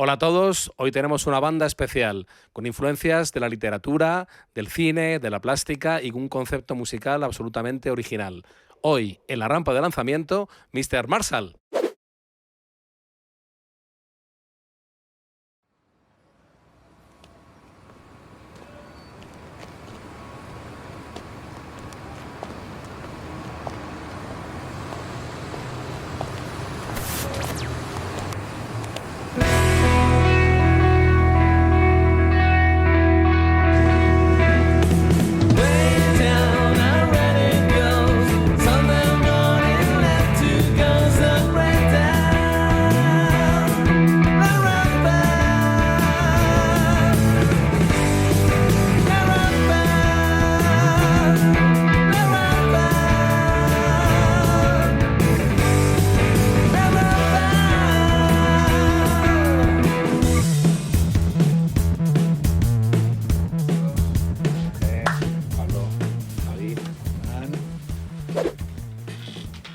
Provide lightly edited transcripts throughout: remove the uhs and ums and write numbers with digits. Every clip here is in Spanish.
Hola a todos, hoy tenemos una banda especial con influencias de la literatura, del cine, de la plástica y un concepto musical absolutamente original. Hoy, en la rampa de lanzamiento, Mr. Marshall.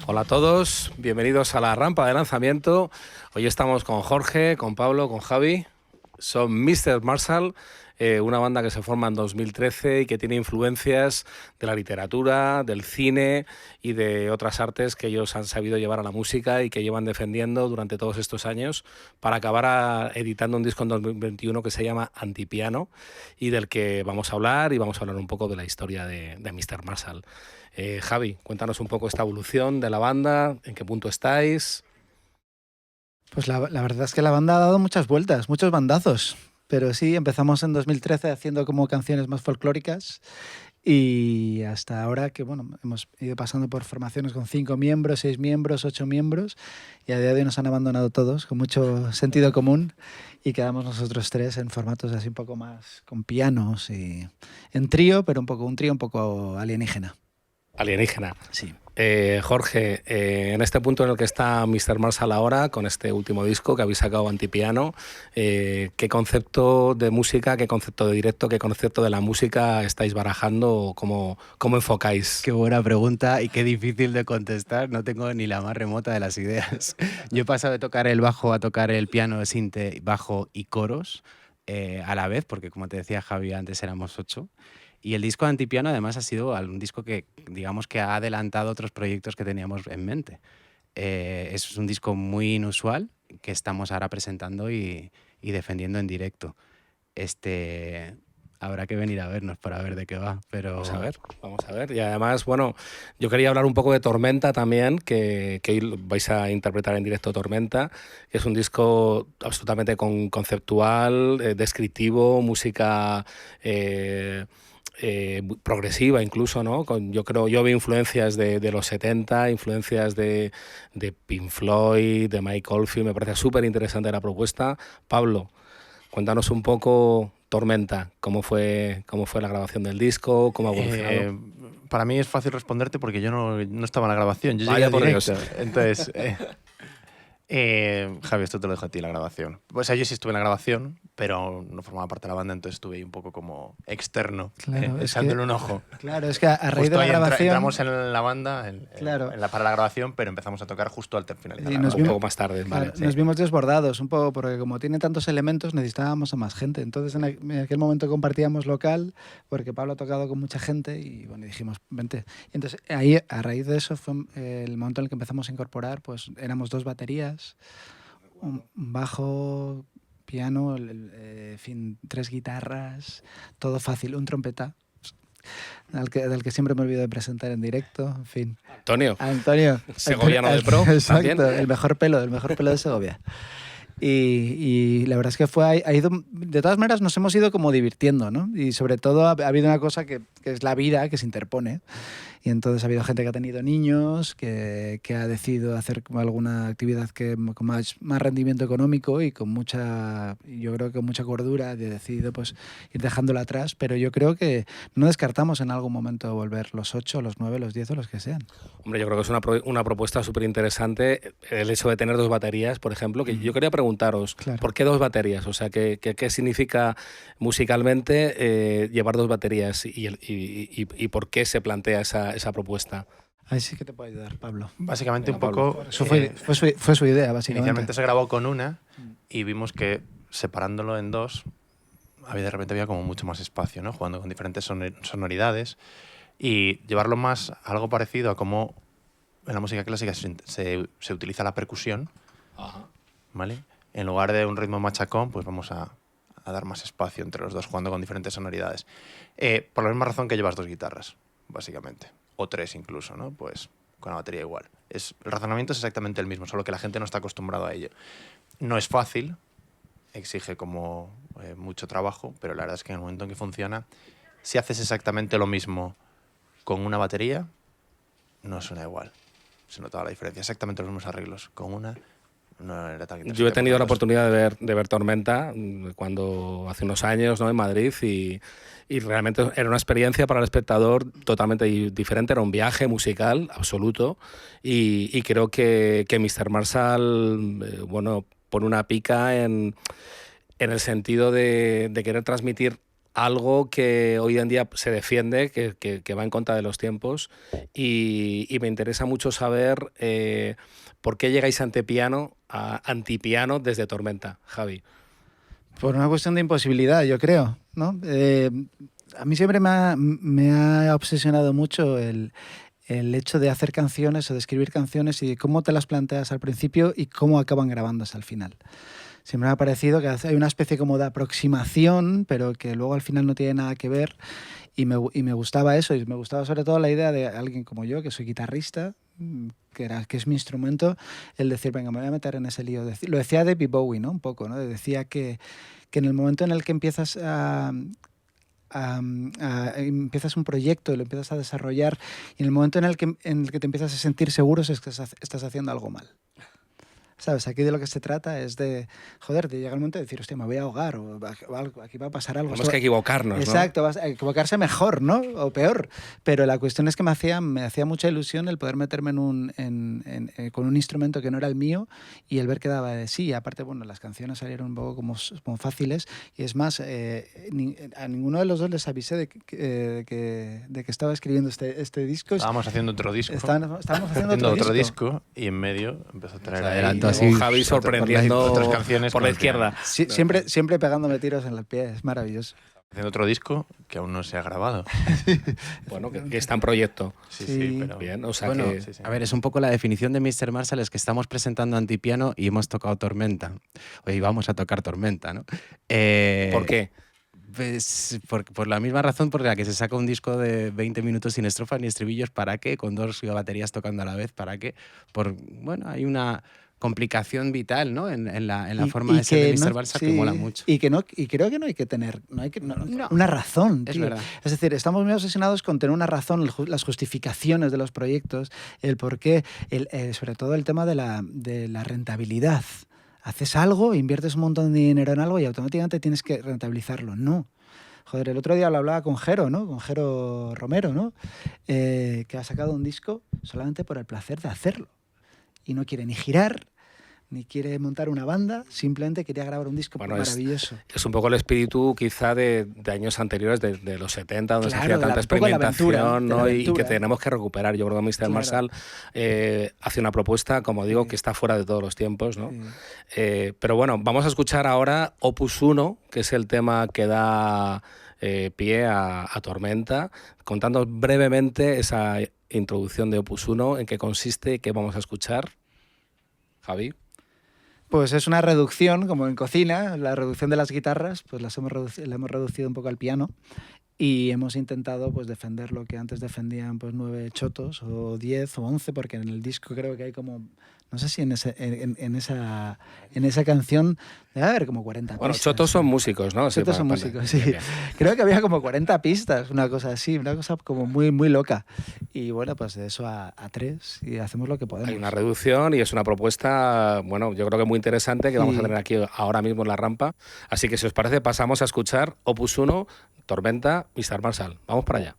Hola a todos, bienvenidos a la rampa de lanzamiento. Hoy estamos con Jorge, con Pablo, con Javi. Son Mr. Marshall, una banda que se forma en 2013 y que tiene influencias de la literatura, del cine y de otras artes que ellos han sabido llevar a la música y que llevan defendiendo durante todos estos años para acabar editando un disco en 2021 que se llama Antipiano y del que vamos a hablar un poco de la historia de Mr. Marshall. Javi, cuéntanos un poco esta evolución de la banda, en qué punto estáis. Pues la verdad es que la banda ha dado muchas vueltas, muchos bandazos, pero sí, empezamos en 2013 haciendo como canciones más folclóricas y hasta ahora que bueno, hemos ido pasando por formaciones con 5 miembros, 6 miembros, 8 miembros y a día de hoy nos han abandonado todos con mucho sentido común y quedamos nosotros tres en formatos así un poco más con pianos y en trío, pero un trío un poco alienígena. Alienígena. Sí. Jorge, en este punto en el que está Mr. Marshall ahora, con este último disco que habéis sacado, Antipiano, ¿qué concepto de música, qué concepto de directo, qué concepto de la música estáis barajando? ¿Cómo enfocáis? Qué buena pregunta y qué difícil de contestar. No tengo ni la más remota de las ideas. Yo he pasado de tocar el bajo a tocar el piano, sinte, bajo y coros a la vez, porque como te decía Javi, antes éramos 8. Y el disco Antipiano además ha sido un disco que, digamos, que ha adelantado otros proyectos que teníamos en mente. Es un disco muy inusual que estamos ahora presentando y defendiendo en directo. Habrá que venir a vernos para ver de qué va, pero... Vamos a ver. Y además, bueno, yo quería hablar un poco de Tormenta también, que hoy vais a interpretar en directo Tormenta, que es un disco absolutamente conceptual, descriptivo, música... progresiva incluso, ¿no? Yo veo influencias de los 70, influencias de Pink Floyd, de Mike Oldfield. Me parece súper interesante la propuesta. Pablo, cuéntanos un poco Tormenta, cómo fue la grabación del disco, cómo ha evolucionado. Para mí es fácil responderte porque yo no estaba en la grabación, yo Vaya llegué por directo. Dios. Entonces, Javi, esto te lo dejo a ti, la grabación. O sea, yo sí estuve en la grabación, pero no formaba parte de la banda, entonces estuve ahí un poco como externo, Claro, echándole un ojo. Claro, es que a raíz Justo de la ahí grabación... entramos en la banda Claro. para la grabación, pero empezamos a tocar justo al finalizar. Y la nos Un grabación. poco más tarde, Claro, vale. nos vimos desbordados un poco porque como tiene tantos elementos necesitábamos a más gente. Entonces en aquel momento compartíamos local porque Pablo ha tocado con mucha gente y bueno, dijimos, vente. Y entonces ahí a raíz de eso fue el momento en el que empezamos a incorporar, pues éramos 2 baterías, un bajo, piano, en fin, 3 guitarras, todo fácil, un trompeta. Del que siempre me olvido de presentar en directo, en fin. Antonio, segoviano de pro. Exacto, ¿también? el mejor pelo de Segovia. Y la verdad es que ha ido, de todas maneras nos hemos ido como divirtiendo, ¿no? Y sobre todo ha habido una cosa que es la vida que se interpone. Y entonces ha habido gente que ha tenido niños, que ha decidido hacer alguna actividad con más rendimiento económico y yo creo que con mucha cordura ha decidido pues, ir dejándola atrás, pero yo creo que no descartamos en algún momento volver los 8, los 9, los 10 o los que sean. Hombre, yo creo que es una propuesta súper interesante el hecho de tener 2 baterías, por ejemplo, que yo quería preguntaros, Claro. ¿por qué 2 baterías? O sea, ¿qué significa musicalmente llevar 2 baterías y por qué se plantea esa propuesta? Ahí sí que te puedo ayudar, Pablo. Básicamente Venga, un poco... Pablo. Eso fue su idea, básicamente. Inicialmente se grabó con una y vimos que separándolo en dos, de repente había como mucho más espacio, ¿no? Jugando con diferentes sonoridades y llevarlo más a algo parecido a cómo en la música clásica se utiliza la percusión, ¿vale? En lugar de un ritmo machacón, pues vamos a dar más espacio entre los dos, jugando con diferentes sonoridades. Por la misma razón que llevas dos guitarras, básicamente, o tres incluso, ¿no? Pues con la batería igual. El razonamiento es exactamente el mismo, solo que la gente no está acostumbrado a ello. No es fácil, exige como mucho trabajo, pero la verdad es que en el momento en que funciona, si haces exactamente lo mismo con una batería, no suena igual. Se notaba la diferencia, exactamente los mismos arreglos. Con una no era tan interesante. Yo he tenido la oportunidad de ver Tormenta cuando hace unos años, ¿no? En Madrid y realmente era una experiencia para el espectador totalmente diferente, era un viaje musical absoluto y creo que Mr. Marshall, bueno, pone una pica en el sentido de querer transmitir algo que hoy en día se defiende, que va en contra de los tiempos y me interesa mucho saber por qué llegáis a antipiano desde Tormenta, Javi. Por una cuestión de imposibilidad, yo creo, ¿no? A mí siempre me ha obsesionado mucho el hecho de hacer canciones o de escribir canciones y cómo te las planteas al principio y cómo acaban grabándose al final. Siempre me ha parecido que hay una especie como de aproximación, pero que luego al final no tiene nada que ver. Y me gustaba eso, y me gustaba sobre todo la idea de alguien como yo, que soy guitarrista, que es mi instrumento, el decir, venga, me voy a meter en ese lío. Lo decía David Bowie, ¿no? Un poco, ¿no? Decía que en el momento en el que empiezas empiezas un proyecto y lo empiezas a desarrollar, y en el momento en el que te empiezas a sentir seguro es que estás haciendo algo mal. ¿Sabes? Aquí de lo que se trata es de, joder, de llegar el momento de decir, hostia, me voy a ahogar o aquí va a pasar algo. Tenemos que equivocarnos, ¿no? Exacto, vas a equivocarse mejor, ¿no? O peor. Pero la cuestión es que me hacía mucha ilusión el poder meterme con un instrumento que no era el mío y el ver que daba de sí. Y aparte, bueno, las canciones salieron un poco como fáciles y es más, a ninguno de los dos les avisé de que estaba escribiendo este disco. Estábamos haciendo otro disco. Estábamos haciendo otro disco y en medio empezó a traer adelantó ahí así, Javi sorprendiendo otras canciones por la izquierda. Sí, siempre pegándome tiros en los pies, es maravilloso. Haciendo otro disco que aún no se ha grabado. Bueno, que está en proyecto. Sí, pero bien, o sea bueno, que... sí. A ver, es un poco la definición de Mr. Marshall, es que estamos presentando antipiano y hemos tocado Tormenta. Hoy vamos a tocar Tormenta, ¿no? ¿Por qué? Pues por la misma razón por la que se saca un disco de 20 minutos sin estrofas ni estribillos, ¿para qué? Con dos baterías tocando a la vez, ¿para qué? Bueno, hay una complicación vital, ¿no? En la forma de ser de Mr. Marshall que mola mucho. Y creo que no hay que tener una razón, tío. Es verdad. Es decir, estamos muy obsesionados con tener una razón, las justificaciones de los proyectos, el por qué, sobre todo el tema de la rentabilidad. Haces algo, inviertes un montón de dinero en algo y automáticamente tienes que rentabilizarlo. No. Joder, el otro día lo hablaba con Jero, ¿no? Con Jero Romero, ¿no? Que ha sacado un disco solamente por el placer de hacerlo. Y no quiere ni girar, ni quiere montar una banda, simplemente quería grabar un disco maravilloso. Es un poco el espíritu quizá de años anteriores, de los 70, donde se hacía tanta experimentación, experimentación, ¿no? Y que tenemos que recuperar. Yo creo que Mr. Marshall hace una propuesta, como digo, que está fuera de todos los tiempos, ¿no? Pero bueno, vamos a escuchar ahora Opus 1, que es el tema que da pie a Tormenta, contando brevemente esa introducción de Opus 1, en qué consiste y qué vamos a escuchar. Javi. Pues es una reducción, como en cocina, la reducción de las guitarras, pues la hemos reducido un poco al piano y hemos intentado pues defender lo que antes defendían pues 9 chotos o 10 o 11, porque en el disco creo que hay como, no sé si en esa canción debe haber como 40 pistas. Bueno, chotos son músicos, ¿no? Chotos son músicos, sí. Bien. Creo que había como 40 pistas, una cosa así, una cosa como muy, muy loca. Y bueno, pues de eso a 3 y hacemos lo que podemos. Hay una reducción y es una propuesta, bueno, yo creo que muy interesante que vamos a tener aquí ahora mismo en la rampa. Así que si os parece pasamos a escuchar Opus 1, Tormenta, Mr. Marshall. Vamos para allá.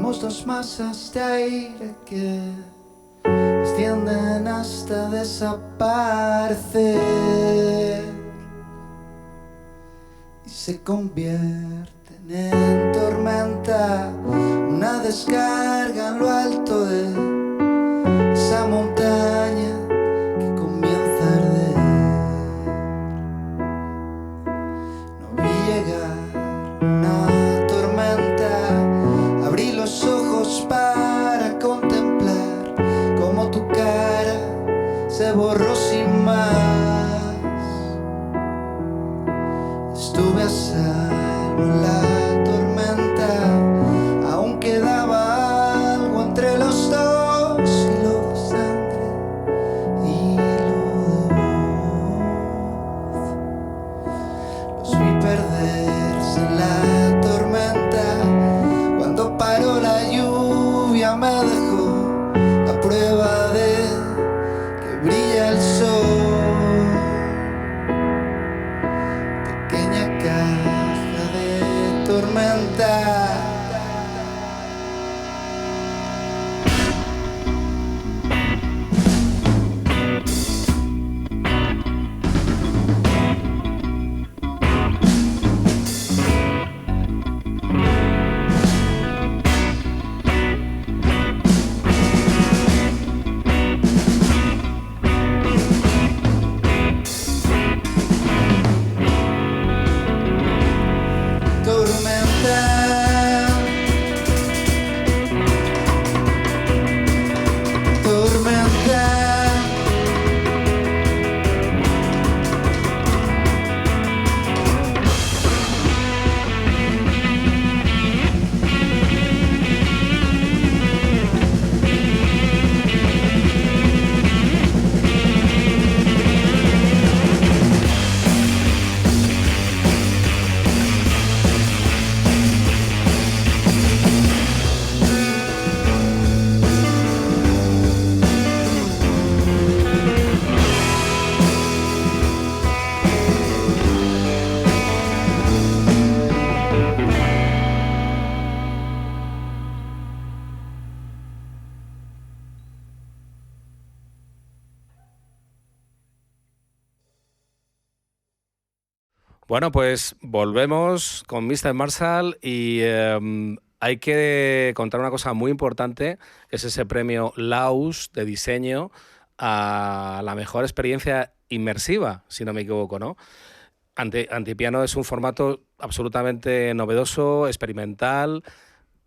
Somos dos masas de aire que extienden hasta desaparecer y se convierten en tormenta, una descarga en lo alto de esa montaña que comienza a arder. No vi llegar una tormenta, abrí los ojos para contemplar cómo tu cara se borró sin más. Estuve a salvo en la tormenta, aún quedaba algo entre los dos, hilo de sangre, hilo de voz. Los vi perderse en la tormenta, cuando paró la lluvia me dejó la prueba de que brilla el sol. Pequeña caja de tormenta. Bueno, pues volvemos con Mr. Marshall y hay que contar una cosa muy importante, que es ese premio Laus de diseño a la mejor experiencia inmersiva, si no me equivoco, ¿no? Antipiano es un formato absolutamente novedoso, experimental.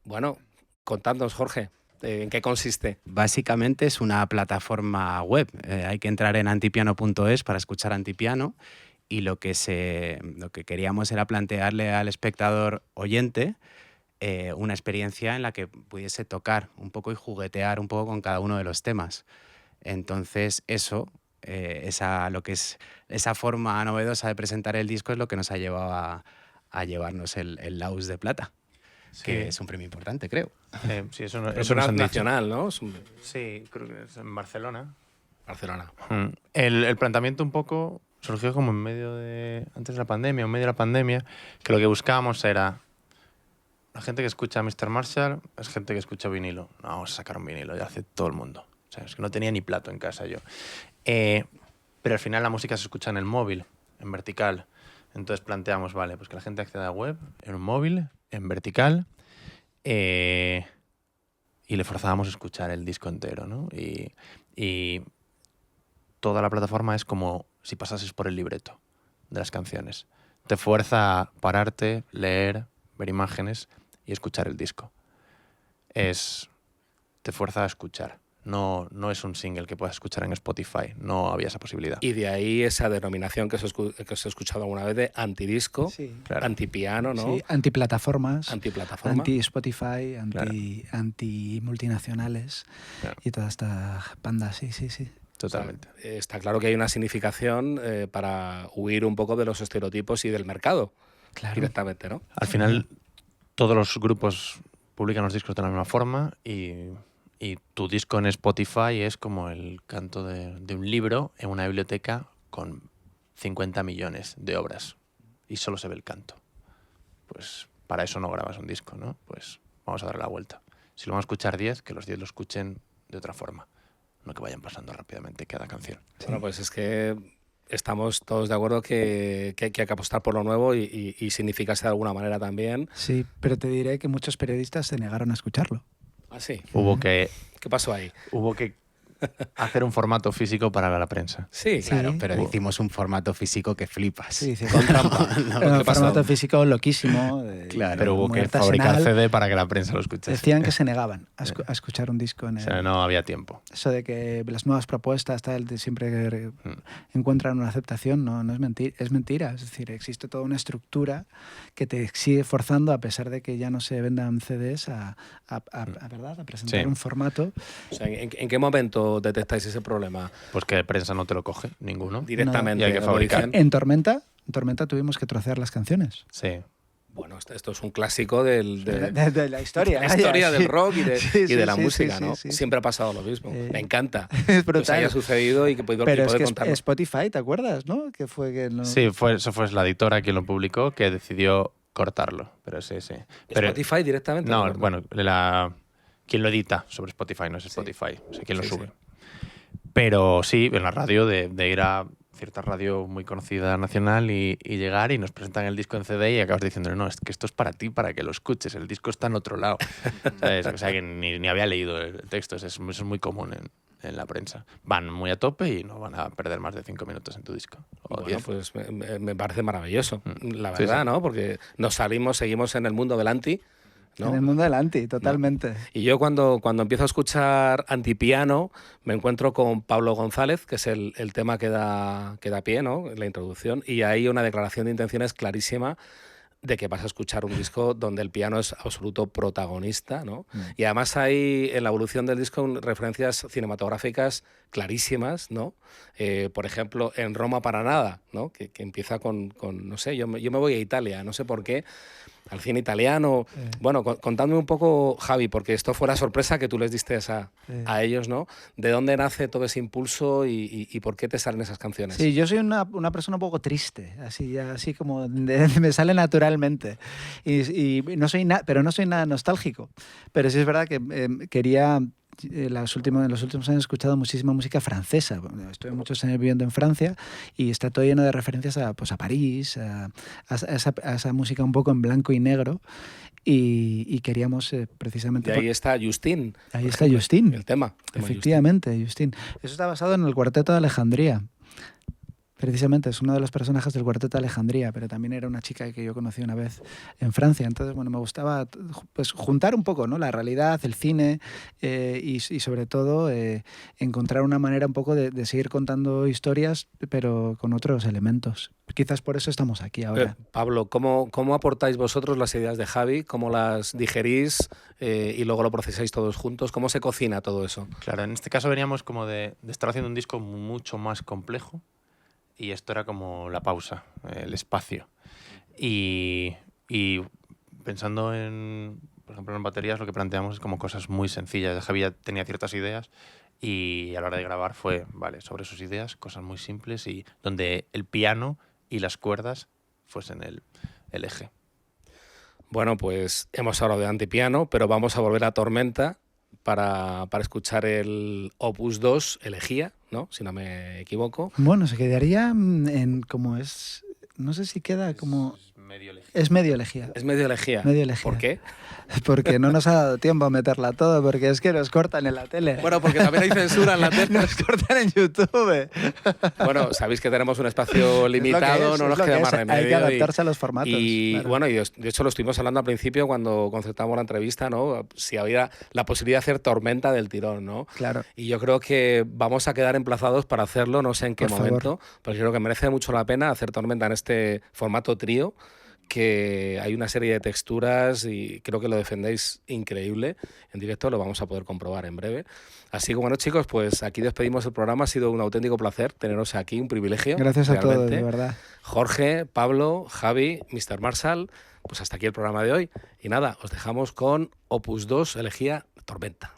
Bueno, contadnos, Jorge, ¿en qué consiste? Básicamente es una plataforma web. Hay que entrar en antipiano.es para escuchar Antipiano y lo que queríamos era plantearle al espectador oyente una experiencia en la que pudiese tocar un poco y juguetear un poco con cada uno de los temas. Entonces lo que es esa forma novedosa de presentar el disco es lo que nos ha llevado a llevarnos el Laus de Plata, que es un premio importante, creo. Sí, eso no, Es eso nos han dicho. nacional, ¿no? Sí, creo que es en Barcelona. Barcelona. El planteamiento un poco surgió como antes de la pandemia, o en medio de la pandemia, que lo que buscábamos era la gente que escucha a Mr. Marshall es gente que escucha vinilo. No, vamos a sacar un vinilo, ya hace todo el mundo. O sea, es que no tenía ni plato en casa yo. Pero al final la música se escucha en el móvil, en vertical. Entonces planteamos, vale, pues que la gente acceda a web, en un móvil, en vertical, y le forzábamos a escuchar el disco entero, ¿no? Y toda la plataforma es como si pasases por el libreto de las canciones. Te fuerza a pararte, leer, ver imágenes y escuchar el disco. Te fuerza a escuchar. No es un single que puedas escuchar en Spotify. No había esa posibilidad. Y de ahí esa denominación que os he escuchado alguna vez de antidisco, Sí. Claro. antipiano, ¿no? Sí, antiplataformas, Antiplataforma. anti-Spotify, Claro. anti-multinacionales Claro. y toda esta panda, sí. Totalmente. O sea, está claro que hay una significación para huir un poco de los estereotipos y del mercado Claro. directamente, ¿no? Al final, todos los grupos publican los discos de la misma forma y tu disco en Spotify es como el canto de un libro en una biblioteca con 50 millones de obras y solo se ve el canto. Pues para eso no grabas un disco, ¿no? Pues vamos a darle la vuelta. Si lo van a escuchar 10, que los 10 lo escuchen de otra forma, no que vayan pasando rápidamente cada canción. Bueno, pues es que estamos todos de acuerdo que hay que apostar por lo nuevo y significarse de alguna manera también. Sí, pero te diré que muchos periodistas se negaron a escucharlo. Ah, sí. ¿Qué pasó ahí? Hubo que hacer un formato físico para la prensa. Sí, Claro, Sí. pero hicimos un formato físico que flipas. Sí, sí. con trampa. Era un ¿Qué pasó? formato físico loquísimo. Claro, Pero hubo muy que fabricar artesanal. CD para que la prensa lo escuchase. Decían que se negaban a escuchar un disco en O el... sea, no había tiempo. Eso de que las nuevas propuestas tal, siempre encuentran una aceptación, no es mentira, es mentira. Es decir, existe toda una estructura que te sigue forzando, a pesar de que ya no se vendan CDs, ¿verdad? A presentar Sí. un formato. O sea, ¿en qué momento detectáis ese problema? Pues que de prensa no te lo coge, ninguno. Directamente. Y hay que lo fabricar. dicen. En Tormenta tuvimos que trocear las canciones. Sí. Bueno, esto es un clásico de De la historia. la vaya, historia sí. del rock y de, Sí, y de sí, la sí, música, sí, ¿no? sí, sí. Siempre ha pasado lo mismo. Me encanta Es que os brutal. haya sucedido y que Pero poder es que contarlo. Spotify, ¿te acuerdas, no? Que fue que no... Sí, eso fue la editora quien lo publicó que decidió cortarlo. Pero sí. Pero, Spotify directamente. no, recuerdo. bueno, quien lo edita sobre Spotify, no es Spotify, o sea, quien lo Sí, sube. sí. Pero sí, en la radio, de ir a cierta radio muy conocida nacional y llegar y nos presentan el disco en CD y acabas diciendo, no, es que esto es para ti, para que lo escuches, el disco está en otro lado. ¿Sabes? O sea, que ni había leído el texto, eso es muy común en la prensa. Van muy a tope y no van a perder más de 5 minutos en tu disco. O Bueno, 10. pues me parece maravilloso, la Sí, verdad, sí. ¿no? Porque seguimos en el mundo del anti, ¿no? En el mundo del anti, totalmente. Y yo cuando empiezo a escuchar antipiano me encuentro con Pablo González, que es el tema que da pie, ¿no? La introducción, y hay una declaración de intenciones clarísima de que vas a escuchar un disco donde el piano es absoluto protagonista, ¿no? Y además hay en la evolución del disco referencias cinematográficas clarísimas, ¿no? Por ejemplo, en Roma para nada, ¿no? Que empieza con no sé, yo me voy a Italia, no sé por qué, al cine italiano. Bueno, contadme un poco, Javi, porque esto fue la sorpresa que tú les diste a ellos, ¿no? ¿De dónde nace todo ese impulso y por qué te salen esas canciones? Sí, yo soy una persona un poco triste, así como me sale naturalmente. No soy pero no soy nada nostálgico. Pero sí es verdad que quería... en los últimos años he escuchado muchísima música francesa. Estuve muchos años viviendo en Francia y está todo lleno de referencias a París, a esa música un poco en blanco y negro. Y queríamos precisamente... Y ahí está Justin. Ahí está Justin. El tema. Efectivamente, Justin. Eso está basado en el Cuarteto de Alejandría. Precisamente, es uno de los personajes del Cuarteto de Alejandría, pero también era una chica que yo conocí una vez en Francia. Entonces, bueno, me gustaba pues juntar un poco, ¿no? La realidad, el cine y sobre todo encontrar una manera un poco de seguir contando historias, pero con otros elementos. Quizás por eso estamos aquí ahora. Pablo, ¿cómo aportáis vosotros las ideas de Javi? ¿Cómo las digerís y luego lo procesáis todos juntos? ¿Cómo se cocina todo eso? Claro, en este caso veníamos como de estar haciendo un disco mucho más complejo. Y esto era como la pausa, el espacio. Y pensando en, por ejemplo, en baterías, lo que planteamos es como cosas muy sencillas. Javi ya tenía ciertas ideas y a la hora de grabar fue, vale, sobre sus ideas, cosas muy simples y donde el piano y las cuerdas fuesen el eje. Bueno, pues hemos hablado de antipiano, pero vamos a volver a Tormenta para escuchar el Opus 2, Elegía, ¿no? Si no me equivoco. Bueno, se quedaría en como es... No sé si queda como... Medio elegía. Es medio elegía. Es medio elegía. Medio elegía. ¿Por qué? Porque no nos ha dado tiempo a meterla todo, porque es que nos cortan en la tele. Bueno, porque también hay censura en la tele. Nos cortan en YouTube. Bueno, sabéis que tenemos un espacio limitado, no nos queda más remedio. Hay que adaptarse a los formatos. Y claro. bueno, y de hecho lo estuvimos hablando al principio cuando concertamos la entrevista, ¿no? Si había la posibilidad de hacer Tormenta del tirón, ¿no? Claro. Y yo creo que vamos a quedar emplazados para hacerlo, no sé en qué Por momento, favor. pero yo creo que merece mucho la pena hacer Tormenta en este formato trío, que hay una serie de texturas y creo que lo defendéis increíble. En directo lo vamos a poder comprobar en breve. Así que bueno, chicos, pues aquí despedimos el programa. Ha sido un auténtico placer teneros aquí, un privilegio. Gracias a realmente. todos, de verdad. Jorge, Pablo, Javi, Mr. Marshall, pues hasta aquí el programa de hoy. Y nada, os dejamos con Opus 2, Elegía Tormenta.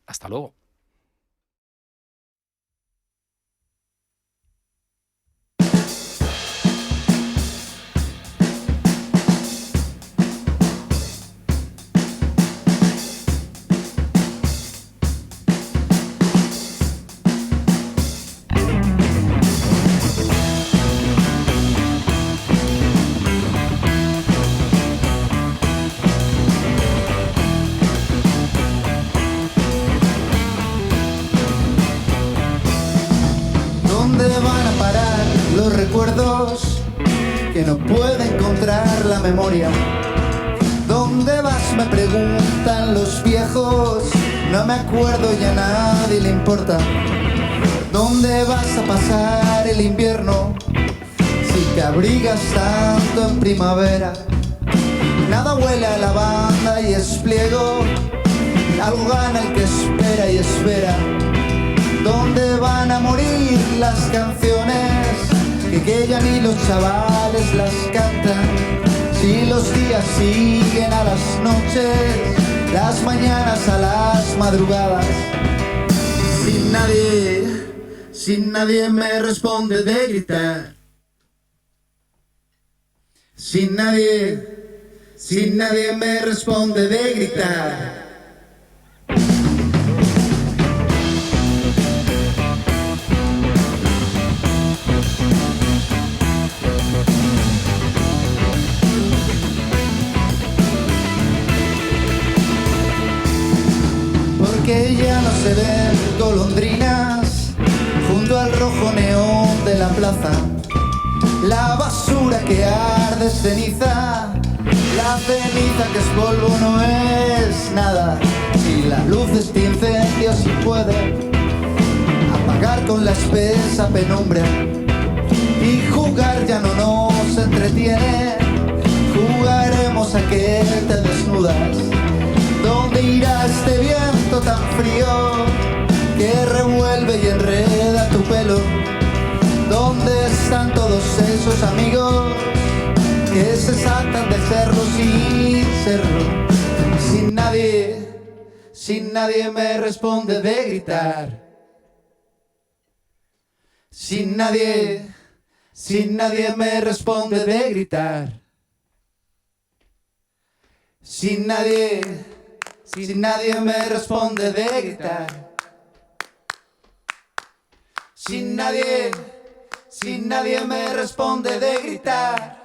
Hasta luego. recuerdos que no puede encontrar la memoria. ¿Dónde vas? Me preguntan los viejos. No me acuerdo y a nadie le importa. ¿Dónde vas a pasar el invierno si te abrigas tanto en primavera? Nada huele a lavanda y es pliego. Algo gana el que espera y espera. ¿Dónde van a morir las canciones que ya ni los chavales las cantan? Si los días siguen a las noches, las mañanas a las madrugadas. Sin nadie me responde de gritar. Sin nadie me responde de gritar. Porque ya no se ven golondrinas junto al rojo neón de la plaza. La basura que arde es ceniza, la ceniza que es polvo no es nada. Si la luz de este incendio se puede apagar con la espesa penumbra, y jugar ya no nos entretiene, jugaremos a que te desnudas. ¿Dónde irá este viento tan frío que revuelve y enreda tu pelo? ¿Dónde están todos esos amigos que se saltan de cerro sin cerro? Sin nadie me responde de gritar. Sin nadie me responde de gritar. Sin nadie me responde de gritar. Sin nadie me responde de gritar.